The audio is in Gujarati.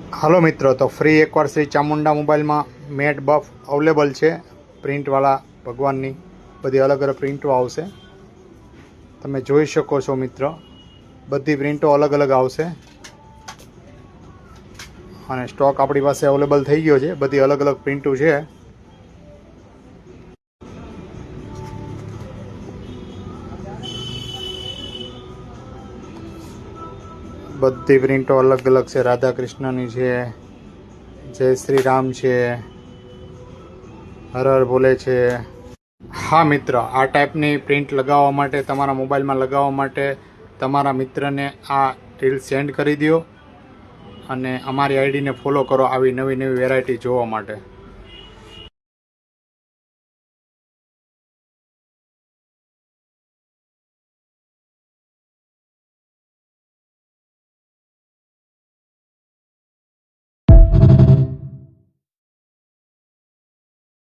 હાલો મિત્રો, તો ફ્રી એકવાર શ્રી ચામુંડા મોબાઈલમાં મેટ બફ અવેલેબલ છે. પ્રિન્ટવાળા ભગવાનની બધી અલગ અલગ પ્રિન્ટો આવશે. તમે જોઈ શકો છો મિત્રો, બધી પ્રિન્ટો અલગ અલગ આવશે અને સ્ટોક આપણી પાસે અવેલેબલ થઈ ગયો છે. બધી અલગ અલગ પ્રિન્ટો છે. બધી પ્રિન્ટો અલગ અલગ છે. રાધા કૃષ્ણની છે, જય શ્રી રામ છે, હર હર ભોલે છે. હા મિત્ર, આ ટાઈપની પ્રિન્ટ લગાવવા માટે, તમારા મોબાઈલમાં લગાવવા માટે તમારા મિત્રને આ રીલ સેન્ડ કરી દો અને અમારી આઈડીને ફોલો કરો આવી નવી નવી વેરાયટી જોવા માટે.